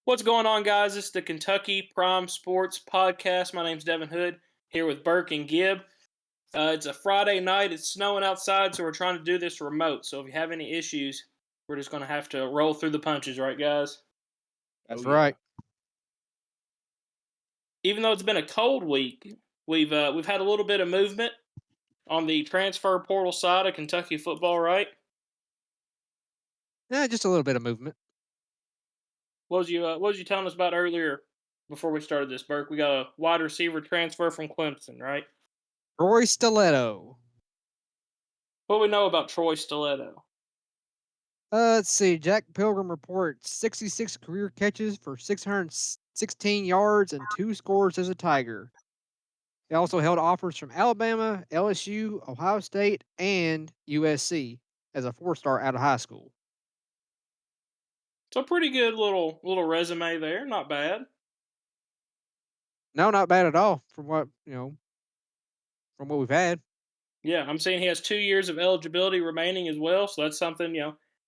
What's going on, guys? It's the Kentucky Prime Sports Podcast. My name's Devin Hood, here with Burke and Gibb. It's a Friday night. It's snowing outside, so we're trying to do this remote. So if you have any issues, we're just going to have to roll through the punches, right, guys? Oh That's yeah. right. Even though it's been a cold week, we've had a little bit of movement on the transfer portal side of Kentucky football, right? Yeah, just a little bit of movement. What was you telling us about earlier before we started this, Burke? We got a wide receiver transfer from Clemson, right? Roy Stiletto. What do we know about Troy Stiletto? Let's see. Jack Pilgrim reports 66 career catches for 616 yards and 2 scores as a Tiger. He also held offers from Alabama, LSU, Ohio State, and USC as a 4-star out of high school. So pretty good little resume there. Not bad. No, not bad at all from what we've had. Yeah, I'm seeing he has 2 years of eligibility remaining as well. So that's something,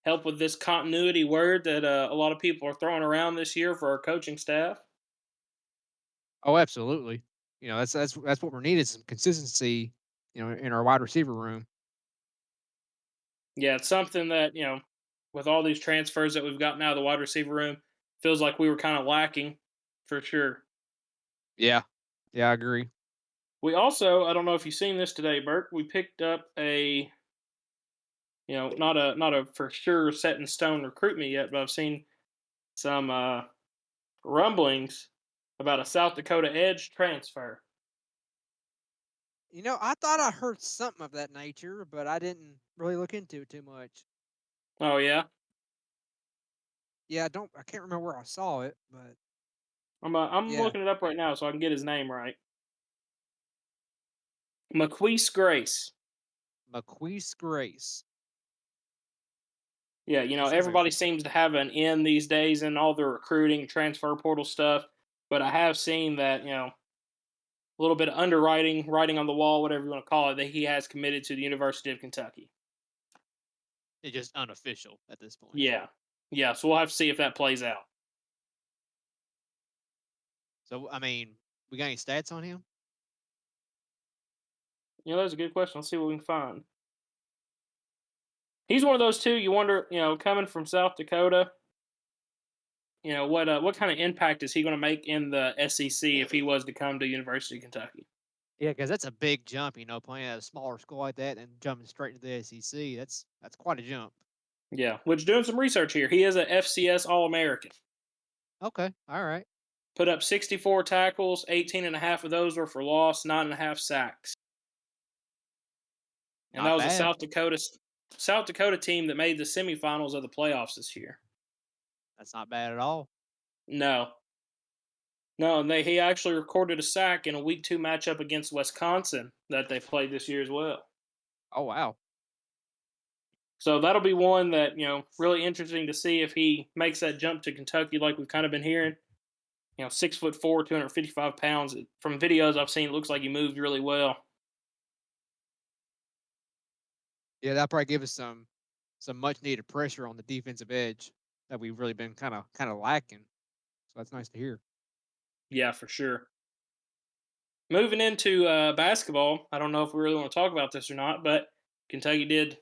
help with this continuity word that a lot of people are throwing around this year for our coaching staff. Oh, absolutely. That's what we're needing, some consistency, in our wide receiver room. Yeah, it's something that, with all these transfers that we've gotten out of the wide receiver room, feels like we were kind of lacking for sure. Yeah. Yeah, I agree. We also, I don't know if you've seen this today, Burke, we picked up a not a for sure set in stone recruitment yet, but I've seen some rumblings about a South Dakota Edge transfer. I thought I heard something of that nature, but I didn't really look into it too much. Oh yeah, Yeah, I can't remember where I saw it, but I'm yeah. looking it up right now so I can get his name right. McQueese Grace. McQueese Grace. Yeah, That sounds like everybody seems to have an in these days in all the recruiting transfer portal stuff, but I have seen that a little bit of underwriting, writing on the wall, whatever you want to call it, that he has committed to the University of Kentucky. it's just unofficial at this point. Yeah, yeah. So we'll have to see if that plays out. So I mean, we got any stats on him? That's a good question. Let's see what we can find. He's one of those two. You wonder, coming from South Dakota, what kind of impact is he going to make in the SEC if he was to come to University of Kentucky? Yeah, because that's a big jump. Playing at a smaller school like that and jumping straight into the SEC. That's quite a jump. Yeah, which doing some research here, he is a FCS All American. Okay, all right. Put up 64 tackles, 18 and a half of those were for loss, 9.5 sacks. And that Not was a bad. South Dakota team that made the semifinals of the playoffs this year. That's not bad at all. No. No, and he actually recorded a sack in a week 2 matchup against Wisconsin that they played this year as well. Oh wow. So that'll be one that, really interesting to see if he makes that jump to Kentucky like we've kind of been hearing. 6'4", 255 pounds. From videos I've seen, it looks like he moves really well. Yeah, that'll probably give us some much needed pressure on the defensive edge that we've really been kind of lacking. So that's nice to hear. Yeah, for sure. Moving into basketball, I don't know if we really want to talk about this or not, but Kentucky did,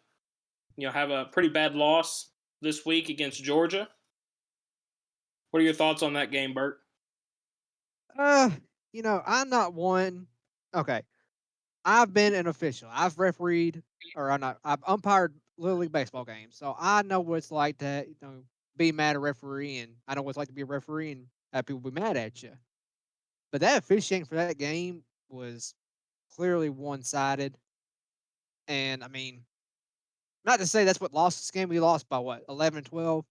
have a pretty bad loss this week against Georgia. What are your thoughts on that game, Bert? Uh, I'm not one. Okay, I've been an official. I've refereed, or I'm not. I've umpired Little League baseball games, so I know what it's like to be mad at a referee, and I know what it's like to be a referee and have people be mad at you. But that officiating for that game was clearly one sided, and I mean, not to say that's what lost this game. We lost by what 11, 12,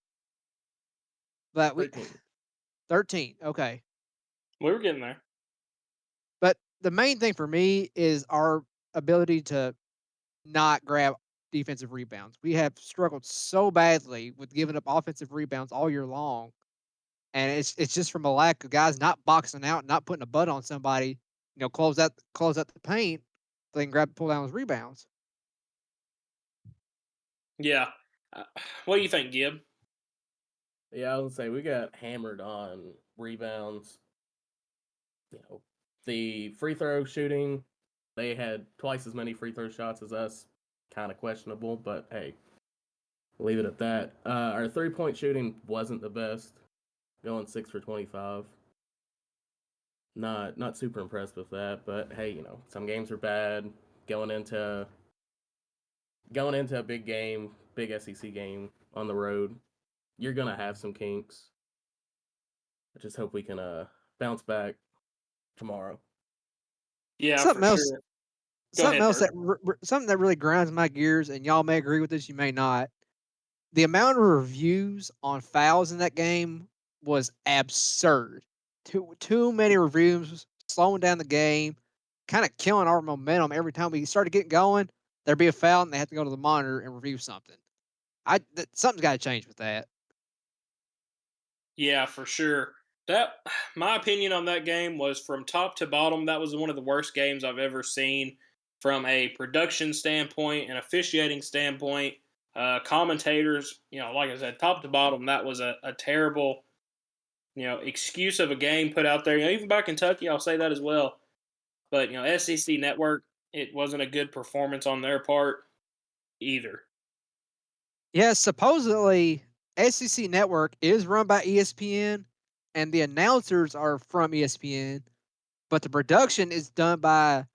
but we 13. 13. Okay, We were getting there. but the main thing for me is our ability to not grab defensive rebounds. We have struggled so badly with giving up offensive rebounds all year long, and it's just from a lack of guys not boxing out, not putting a butt on somebody. Close out the paint, so they can pull down those rebounds. Yeah. Uh, what do you think, Gib? Yeah, I would say we got hammered on rebounds. You know, the free throw shooting, they had twice as many free throw shots as us. Kind of questionable, but hey, leave it at that. Our 3-point shooting wasn't the best, going 6 for 25. Not super impressed with that, but hey, some games are bad. Going into going into a big game, big SEC game on the road, you're gonna have some kinks. I just hope we can bounce back tomorrow. Yeah, for Something else, sure. Go something ahead, else Bert. something that really grinds my gears, and y'all may agree with this, you may not. The amount of reviews on fouls in that game was absurd. Too many reviews, slowing down the game, kind of killing our momentum every time we started getting going. There'd be a foul, and they had to go to the monitor and review something. Something's got to change with that. Yeah, for sure. That my opinion on that game was from top to bottom. That was one of the worst games I've ever seen from a production standpoint, an officiating standpoint, commentators. Like I said, top to bottom, that was a terrible, excuse of a game put out there. Even by Kentucky, I'll say that as well. But SEC Network, it wasn't a good performance on their part either. Yeah, supposedly SEC Network is run by ESPN, and the announcers are from ESPN, but the production is done by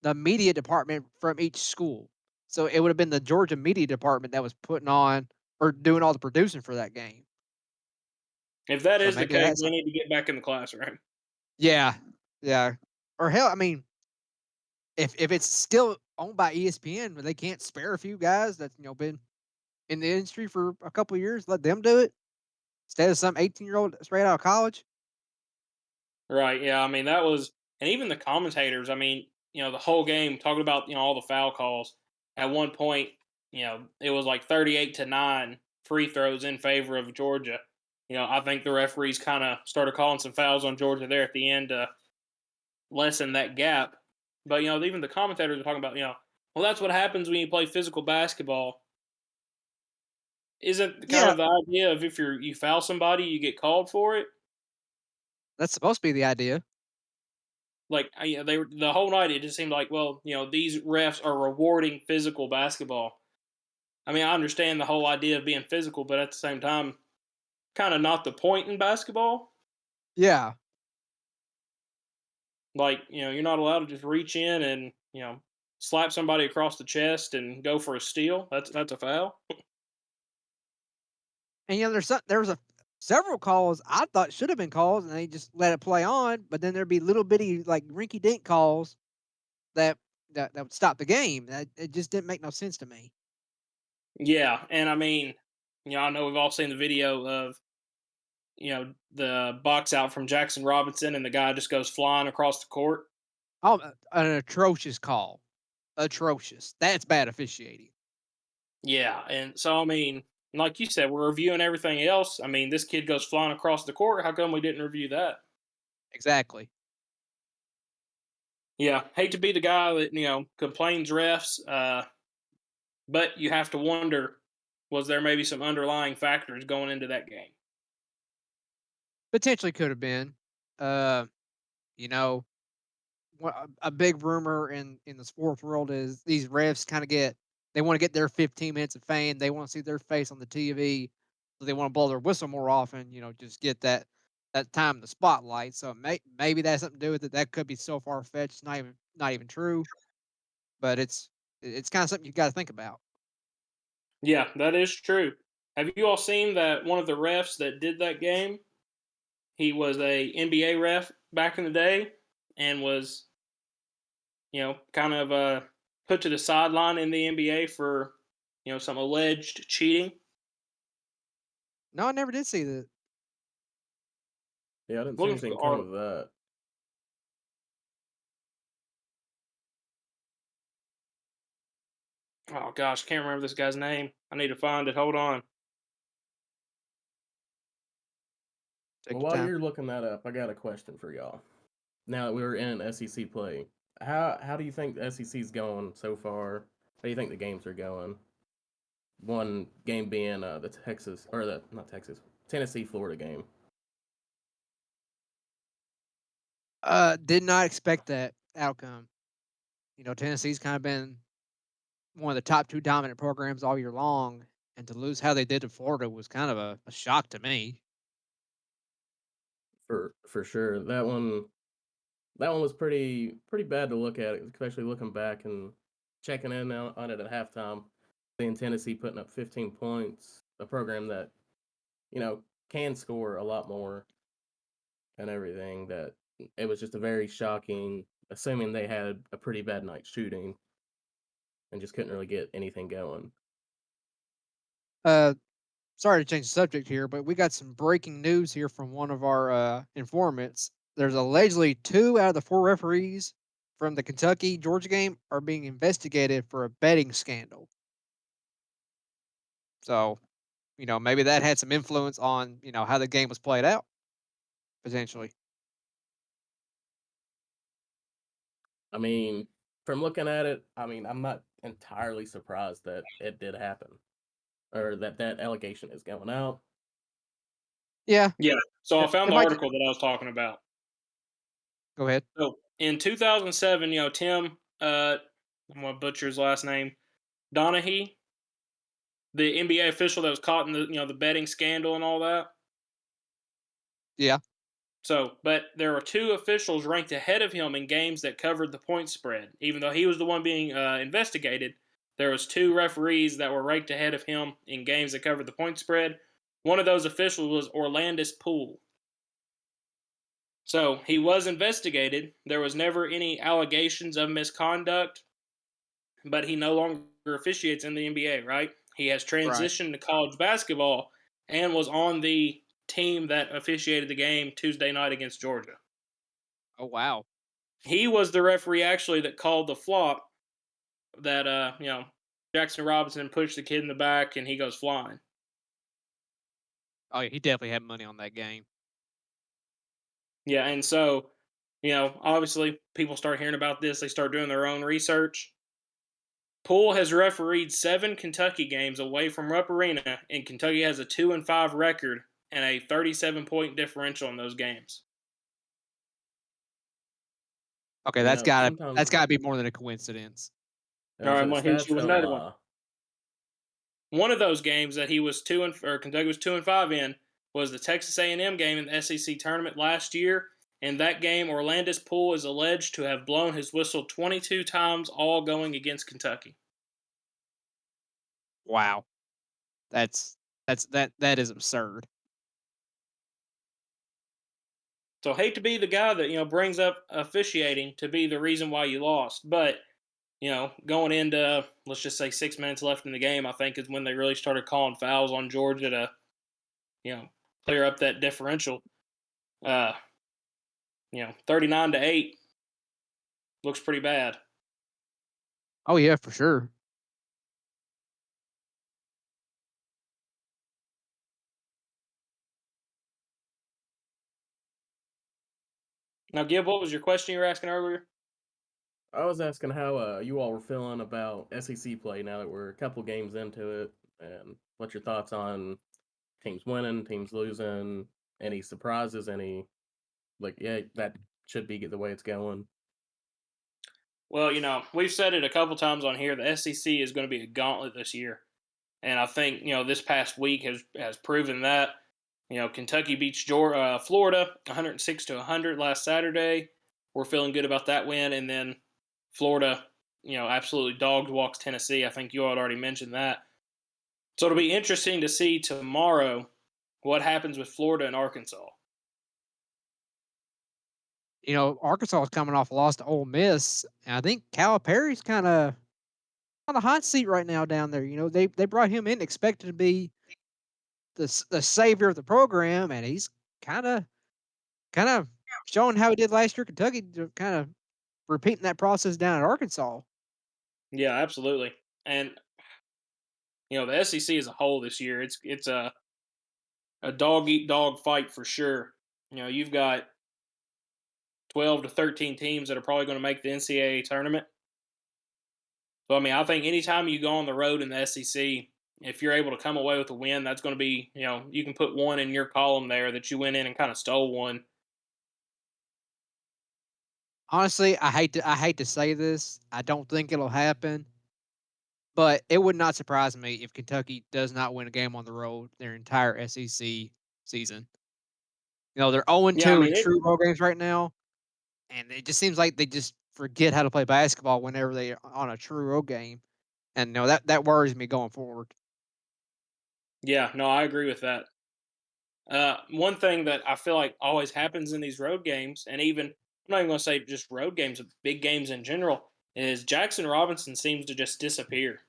the media department from each school. So it would have been the Georgia media department that was putting on or doing all the producing for that game. If that So is the maybe case, that's they need to get back in the classroom. yeah, yeah. Or hell, I mean, if it's still owned by ESPN, but they can't spare a few guys that's been in the industry for a couple of years, let them do it instead of some 18-year-old straight out of college. Right. Yeah. I mean, that was, and even the commentators. I mean, the whole game talking about all the foul calls. At one point, it was like 38-9 free throws in favor of Georgia. I think the referees kind of started calling some fouls on Georgia there at the end to lessen that gap. But even the commentators are talking about, well, that's what happens when you play physical basketball. Isn't kind Yeah, of the idea of if you foul somebody, you get called for it? that's supposed to be the idea. Like they were the whole night. It just seemed like, well, these refs are rewarding physical basketball. I mean, I understand the whole idea of being physical, but at the same time, kind of not the point in basketball. Yeah. Like you're not allowed to just reach in and slap somebody across the chest and go for a steal. That's a foul. And there was a several calls I thought should have been calls, and they just let it play on. But then there'd be little bitty like rinky dink calls that that would stop the game. It just didn't make no sense to me. Yeah, and I mean, I know we've all seen the video of the box out from Jackson Robinson, and the guy just goes flying across the court. Oh, an atrocious call, atrocious. That's bad officiating. Yeah, and so I mean, like you said, we're reviewing everything else. I mean, this kid goes flying across the court. How come we didn't review that? Exactly. Yeah, hate to be the guy that complains refs, but you have to wonder: was there maybe some underlying factors going into that game? Potentially could have been. Uh, you know, a big rumor in the sports world is these refs kind of they want to get their 15 minutes of fame. They want to see their face on the TV, so they want to blow their whistle more often. Just get that time in the spotlight. So maybe that's something to do with it. That could be so far fetched, not even true. But it's kind of something you got to think about. Yeah, that is true. Have you all seen that one of the refs that did that game? He was a NBA ref back in the day, and was kind of put to the sideline in the NBA for some alleged cheating. No, I never did see that. Yeah, I didn't see Looking for the anything come article. of that. Oh gosh, can't remember this guy's name. I need to find it. Hold on. Take Well, your while time. you're looking that up, I got a question for y'all. Now that we were in SEC play, how do you think the SEC's going so far? How do you think the games are going? One game being the Texas or the not Texas. Tennessee Florida game. Did not expect that outcome. Tennessee's kind of been one of the top two dominant programs all year long, and to lose how they did to Florida was kind of a shock to me. For sure. That one was pretty bad to look at, especially looking back and checking in on it at halftime. Seeing Tennessee putting up 15 points, a program that can score a lot more and everything. That it was just a very shocking, assuming they had a pretty bad night shooting and just couldn't really get anything going. Uh, Sorry to change the subject here, but we got some breaking news here from one of our informants. There's allegedly 2 out of the 4 referees from the Kentucky Georgia game are being investigated for a betting scandal. So, maybe that had some influence on, how the game was played out, potentially. I mean, from looking at it, I mean, I'm not entirely surprised that it did happen or that allegation is going out. Yeah, Yeah. So I found it the might. article that I was talking about. Go ahead. So in 2007, Tim, I'm gonna butcher his last name, Donahue, the NBA official that was caught in the betting scandal and all that. Yeah. So, but there were 2 officials ranked ahead of him in games that covered the point spread. Even though he was the one being investigated, there was 2 referees that were ranked ahead of him in games that covered the point spread. One of those officials was Orlandis Poole. So he was investigated. There was never any allegations of misconduct, but he no longer officiates in the NBA, right? He has Right. transitioned to college basketball and was on the team that officiated the game Tuesday night against Georgia. Oh wow. He was the referee actually that called the flop that Jackson Robinson pushed the kid in the back and he goes flying. Oh yeah, he definitely had money on that game. Yeah, and so, obviously people start hearing about this, they start doing their own research. Poole has refereed 7 Kentucky games away from Rupp Arena, and Kentucky has a 2-5 record and a 37-point differential in those games. Okay, Sometimes that's gotta be more than a coincidence. All right, so I'm the going to hit stats you with don't another one. lie. One of those games that he was Kentucky was 2-5 in was the Texas A&M game in the SEC tournament last year. In that game, Orlandis Poole is alleged to have blown his whistle 22 times, all going against Kentucky. Wow. That is absurd. So hate to be the guy that brings up officiating to be the reason why you lost, but going into, let's just say 6 minutes left in the game, I think is when they really started calling fouls on Georgia to clear up that differential. 39-8 looks pretty bad. Oh yeah, for sure. Now, Gib, what was your question you were asking earlier? I was asking how you all were feeling about SEC play now that we're a couple games into it, and what's your thoughts on teams winning, teams losing, any surprises, any that should be the way it's going. Well, we've said it a couple times on here. The SEC is going to be a gauntlet this year, and I think this past week has proven that. Kentucky beats Florida 106-100 last Saturday. We're feeling good about that win, and then Florida, absolutely dog walks Tennessee. I think you all had already mentioned that. So it'll be interesting to see tomorrow what happens with Florida and Arkansas. Arkansas is coming off a loss to Ole Miss, and I think Calipari's kind of on the hot seat right now down there. They brought him in expected to be the savior of the program, and he's kind of showing how he did last year. Kentucky kind of repeating that process down at Arkansas. Yeah, absolutely. And the SEC as a whole this year, it's a dog eat dog fight for sure. You've got 12 to 13 teams that are probably going to make the NCAA tournament. So I mean, I think anytime you go on the road in the SEC, if you're able to come away with a win, that's going to be, you can put one in your column there that you went in and kind of stole one. Honestly, I hate to say this. I don't think it'll happen, but it would not surprise me if Kentucky does not win a game on the road their entire SEC season. They're 0 Yeah, I 2 in mean, true road games right now, and it just seems like they just forget how to play basketball whenever they are on a true road game, and that worries me going forward. yeah, no, I agree with that. One thing that I feel like always happens in these road games, and even I'm not even going to say just road games, but big games in general, is Jackson Robinson seems to just disappear.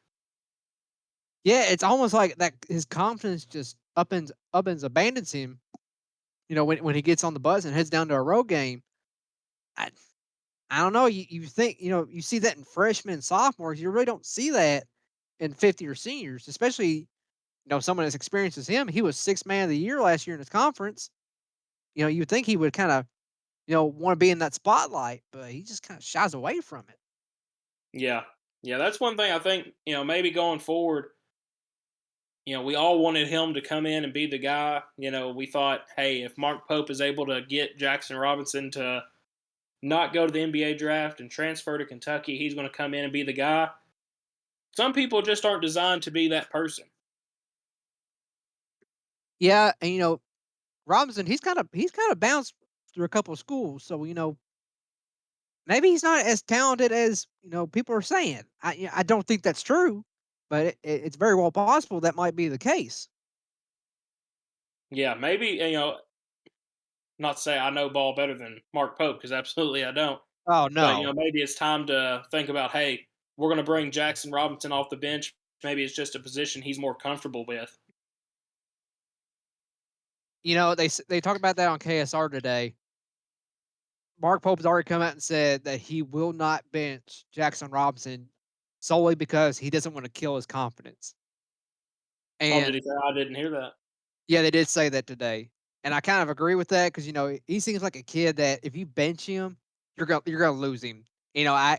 Yeah, it's almost like that his confidence just up and abandons him. When he gets on the bus and heads down to a road game. I I don't know. You think you see that in freshmen and sophomores. You really don't see that in 50 or seniors, especially someone as experienced as him. He was sixth man of the year last year in his conference. You would think he would kind of want to be in that spotlight, but he just kind of shies away from it. Yeah, yeah, that's one thing I think maybe going forward. We all wanted him to come in and be the guy. We thought, hey, if Mark Pope is able to get Jackson Robinson to not go to the NBA draft and transfer to Kentucky, he's going to come in and be the guy. Some people just aren't designed to be that person. Yeah, and Robinson, he's kind of bounced through a couple of schools, so maybe he's not as talented as people are saying. I don't think that's true, but it's very well possible that might be the case. Yeah, maybe, not to say I know ball better than Mark Pope, because absolutely I don't. Oh But, no. maybe it's time to think about, hey, we're going to bring Jackson Robinson off the bench. Maybe it's just a position he's more comfortable with. They talked about that on KSR today. Mark Pope has already come out and said that he will not bench Jackson Robinson solely because he doesn't want to kill his confidence. Oh, did he And say? I didn't hear that. yeah, they did say that today. And I kind of agree with that because he seems like a kid that if you bench him, you're gonna lose him. I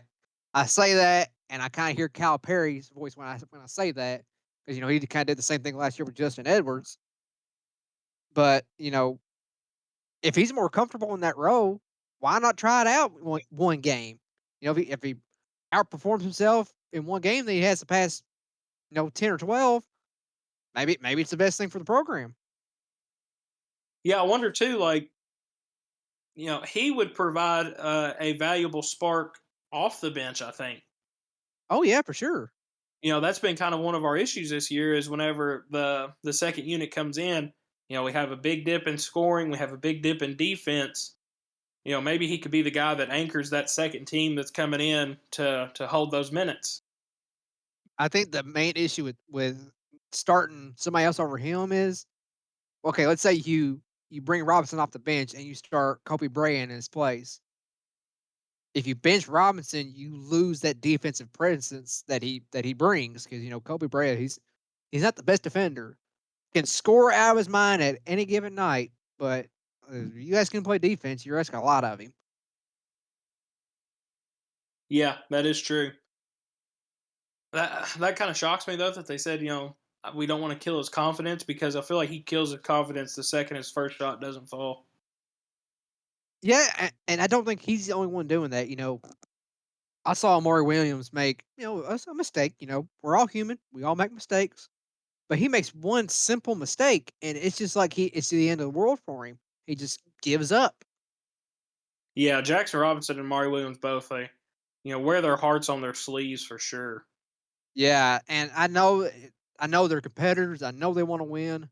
say that, and I kind of hear Cal Perry's voice when I say that because he kind of did the same thing last year with Justin Edwards. But if he's more comfortable in that role, why not try it out one game? If he outperforms himself in one game that he has to pass 10 or 12, maybe it's the best thing for the program. Yeah, I wonder too, like, he would provide a valuable spark off the bench, I think. Oh yeah, for sure. That's been kind of one of our issues this year is whenever the second unit comes in, we have a big dip in scoring, we have a big dip in defense. Maybe he could be the guy that anchors that second team that's coming in to hold those minutes. I think the main issue with starting somebody else over him is okay. Let's say you bring Robinson off the bench and you start Kobe Bryant in his place. If you bench Robinson, you lose that defensive presence that he brings because Kobe Bryant he's not the best defender. Can score out of his mind at any given night, but you guys can play defense. You're asking a lot of him. Yeah, that is true. That kind of shocks me though that they said we don't want to kill his confidence because I feel like he kills his confidence the second his first shot doesn't fall. Yeah, and I don't think he's the only one doing that. I saw Amari Williams make a mistake. We're all human. We all make mistakes. But he makes one simple mistake, and it's just like it's the end of the world for him. He just gives up. Yeah, Jackson Robinson and Mari Williams both they wear their hearts on their sleeves for sure. Yeah, and I know they're competitors. I know they want to win.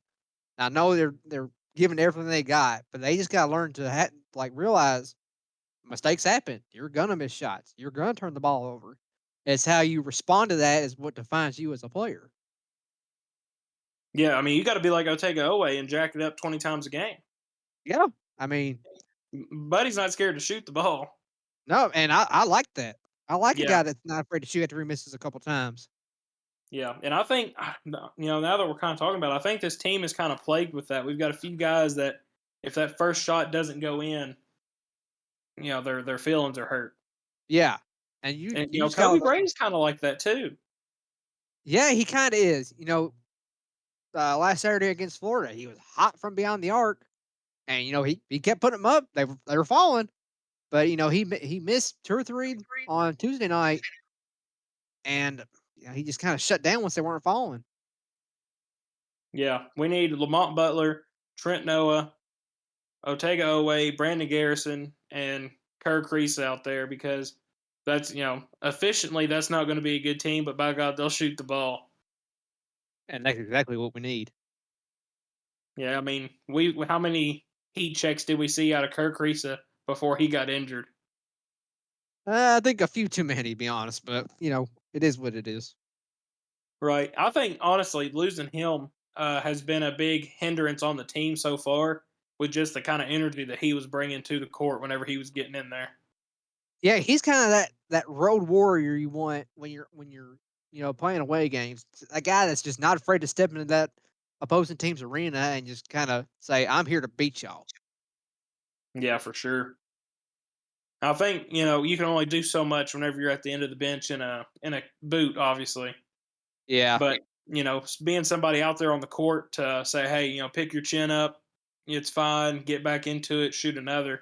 I know they're giving everything they got, but they just got to learn to realize mistakes happen. You're gonna miss shots. You're gonna turn the ball over. It's how you respond to that is what defines you as a player. Yeah, I mean you got to be like Otega Owe and jack it up 20 times a game. Yeah, I mean, Buddy's not scared to shoot the ball. no, and I like that. I like a Yeah, guy that's not afraid to shoot after he misses a couple times. yeah, and I think now that we're kind of talking about, it, I think this team is kind of plagued with that. We've got a few guys that if that first shot doesn't go in, their feelings are hurt. Yeah, and you And you just Kobe got Bryant's kind of like that too. yeah, he kind of is. last Saturday against Florida. He was hot from beyond the arc, and he kept putting them up. They were falling, but he missed 2 or 3 on Tuesday night, and he just kind of shut down once they weren't falling. Yeah, we need Lamont Butler, Trent Noah, Otega Owe, Brandon Garrison, and Kirk Reese out there because that's efficiently that's not going to be a good team, but by God, they'll shoot the ball. And that's exactly what we need. Yeah, I mean, we how many heat checks did we see out of Kirk Reese before he got injured? I think a few too many, to be honest, but it is what it is. Right. I think honestly, losing him has been a big hindrance on the team so far with just the kind of energy that he was bringing to the court whenever he was getting in there. Yeah, he's kind of that road warrior you want when you're playing away games. A guy that's just not afraid to step into that opposing team's arena and just kind of say, "I'm here to beat y'all." Yeah, for sure. I think you can only do so much whenever you're at the end of the bench in a boot, obviously. Yeah, But being somebody out there on the court to say, hey, pick your chin up, it's fine, get back into it, shoot another.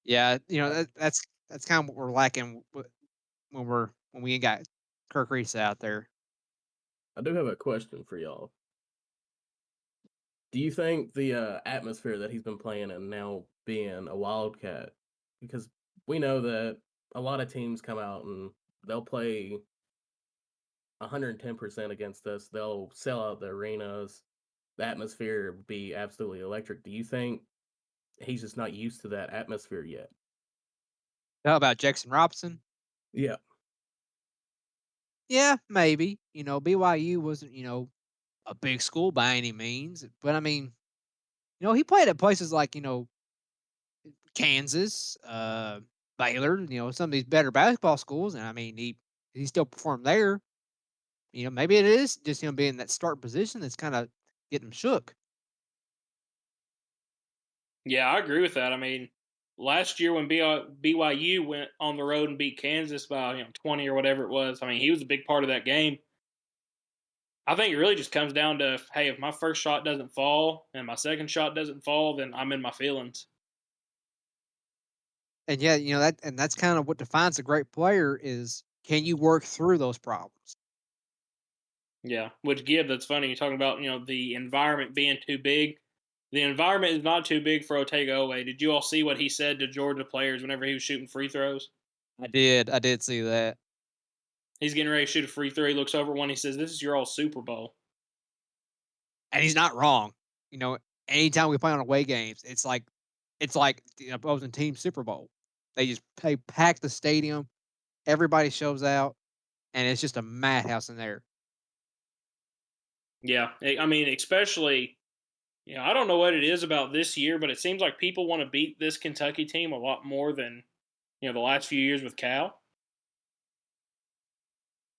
yeah, I, that's kind of what we're lacking when we ain't got Kirk Reese out there. I do have a question for y'all. Do you think the atmosphere that he's been playing in now being a Wildcat, because we know that a lot of teams come out and they'll play 110% against us. They'll sell out the arenas. The atmosphere would be absolutely electric. Do you think he's just not used to that atmosphere yet? How about Jackson Robinson? Yeah. Yeah, maybe. BYU wasn't a big school by any means, but I mean, he played at places like Kansas, Baylor, some of these better basketball schools, and I mean, he still performed there. Maybe it is just him being in that start position that's kind of getting him shook. Yeah, I agree with that. I mean, last year when BYU went on the road and beat Kansas by 20 or whatever it was, I mean, he was a big part of that game. I think it really just comes down to, hey, if my first shot doesn't fall and my second shot doesn't fall, then I'm in my feelings. And yeah, that's kind of what defines a great player is can you work through those problems? Yeah, which Gibb, that's funny. You're talking about the environment being too big. The environment is not too big for Otega Owe. Did you all see what he said to Georgia players whenever he was shooting free throws? I did see that. He's getting ready to shoot a free throw. He looks over one. He says, "This is your all Super Bowl." And he's not wrong. You know, anytime we play on away games, it's like the opposing team Super Bowl. They pack the stadium, everybody shows out, and it's just a madhouse in there. Yeah, I mean, especially I don't know what it is about this year, but it seems like people want to beat this Kentucky team a lot more than the last few years with Cal.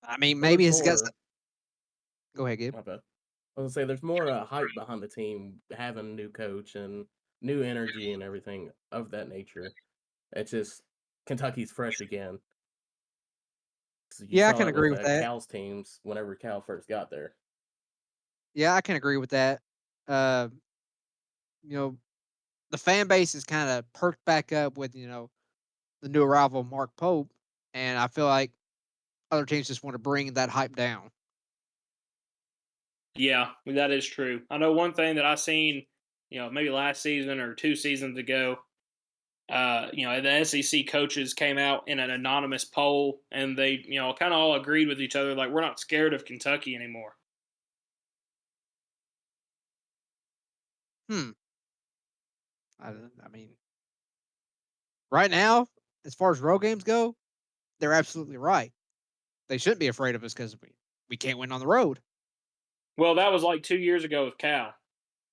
I mean, Well, there's maybe it's got. more. Go ahead, Gabe. My bad. I was gonna say there's more hype behind the team having a new coach and new energy and everything of that nature. It's just Kentucky's fresh again. 'Cause you Yeah, I saw can it with agree with that. Cal's teams whenever Cal first got there. Yeah, I can agree with that. Uh, you know, the fan base is kind of perked back up with the new arrival of Mark Pope, and I feel like other teams just want to bring that hype down. Yeah, that is true. I know one thing that I seen, maybe last season or 2 seasons ago. The SEC coaches came out in an anonymous poll, and they, kind of all agreed with each other, like we're not scared of Kentucky anymore. Hmm. I mean, right now, as far as road games go, they're absolutely right. They shouldn't be afraid of us because we can't win on the road. Well, that was like 2 years ago with Cal.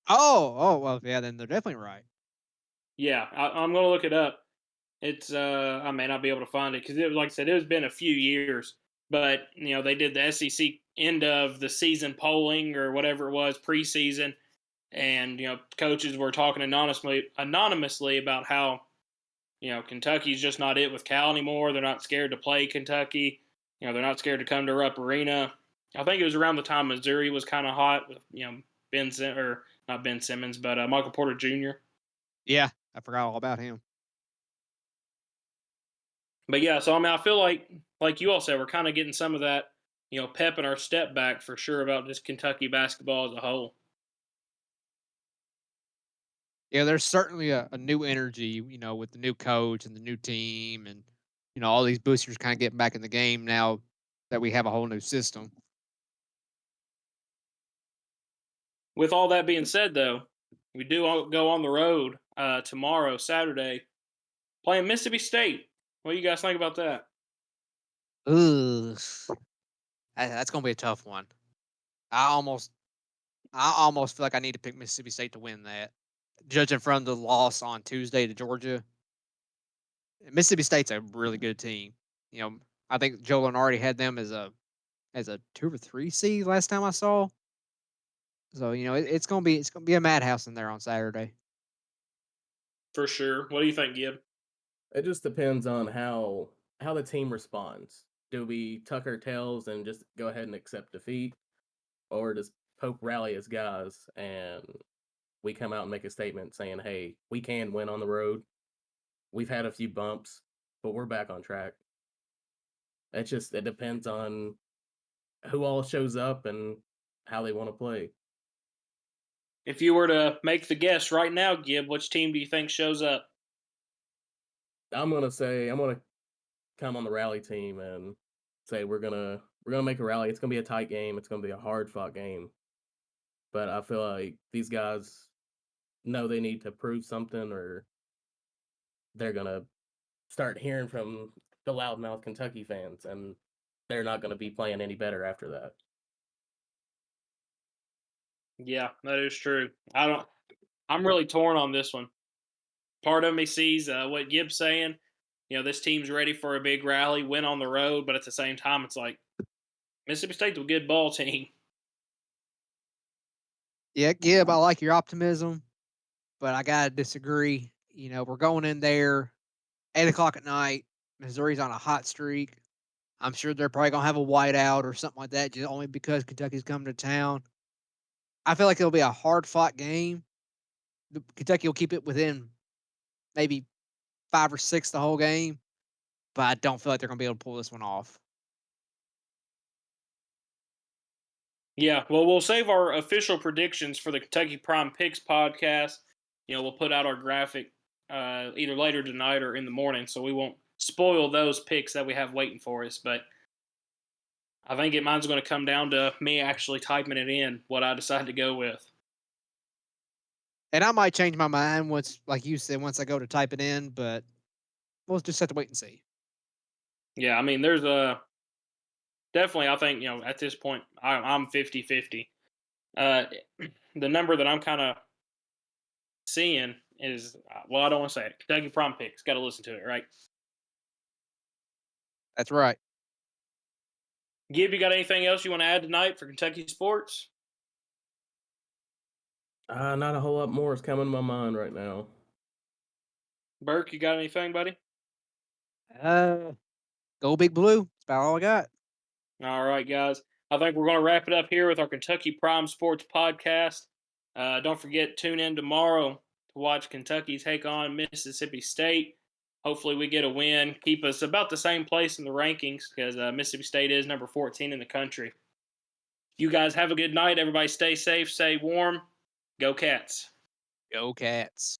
Oh, well, yeah, then they're definitely right. Yeah, I'm gonna look it up. It's I may not be able to find it because it was like I said, it has been a few years. But they did the SEC end of the season polling or whatever it was preseason, and coaches were talking anonymously about how Kentucky's just not it with Cal anymore. They're not scared to play Kentucky. They're not scared to come to Rupp Arena. I think it was around the time Missouri was kind of hot with or not Ben Simmons, but Michael Porter Jr. Yeah, I forgot all about him. But yeah, so I mean, I feel like you all said, we're kind of getting some of that pep in our step back for sure about just Kentucky basketball as a whole. Yeah, there's certainly a new energy, with the new coach and the new team and, all these boosters kind of getting back in the game now that we have a whole new system. With all that being said, though, we do go on the road tomorrow, Saturday, playing Mississippi State. What do you guys think about that? Ugh. That's gonna be a tough one. I almost I almost feel like I need to pick Mississippi State to win that. Judging from the loss on Tuesday to Georgia, Mississippi State's a really good team. I think Joe already had them as a 2 or 3 seed last time I saw. So it's gonna be a madhouse in there on Saturday. For sure. What do you think, Gib? It just depends on how the team responds. Do we tuck our tails and just go ahead and accept defeat, or does Pope rally his guys and we come out and make a statement saying, "Hey, we can win on the road. We've had a few bumps, but we're back on track." It depends on who all shows up and how they want to play. If you were to make the guess right now, Gib, which team do you think shows up? I'm gonna come on the rally team and say we're gonna make a rally. It's gonna be a tight game. It's gonna be a hard fought game. But I feel like these guys know they need to prove something, or they're gonna start hearing from the loudmouth Kentucky fans, and they're not gonna be playing any better after that. Yeah, that is true. I'm really torn on this one. Part of me sees what Gib's saying. This team's ready for a big rally, win on the road, but at the same time, it's like Mississippi State's a good ball team. Yeah, Gib, I like your optimism, but I gotta disagree. We're going in there 8 o'clock at night. Missouri's on a hot streak. I'm sure they're probably gonna have a whiteout or something like that, just only because Kentucky's coming to town. I feel like it'll be a hard fought game. Kentucky will keep it within maybe 5 or 6 the whole game, but I don't feel like they're gonna be able to pull this one off. Yeah, well, we'll save our official predictions for the Kentucky Prime Picks podcast. We'll put out our graphic either later tonight or in the morning, so we won't spoil those picks that we have waiting for us. But I think mine's going to come down to me actually typing it in what I decide to go with. And I might change my mind once, like you said, once I go to type it in, but we'll just have to wait and see. Yeah, I mean, there's definitely, I think, at this point, I'm 50-50. The number that I'm kind of seeing is, well, I don't want to say it. Kentucky Prom Picks. Got to listen to it, right? That's right. Gib, you got anything else you want to add tonight for Kentucky sports? Not a whole lot more is coming to my mind right now. Burke, you got anything, buddy? Uh, Go Big Blue. That's about all I got. All right, guys. I think we're going to wrap it up here with our Kentucky Prime Sports podcast. Don't forget, tune in tomorrow to watch Kentucky take on Mississippi State. Hopefully, we get a win, keep us about the same place in the rankings because Mississippi State is number 14 in the country. You guys have a good night. Everybody stay safe, stay warm. Go Cats. Go Cats.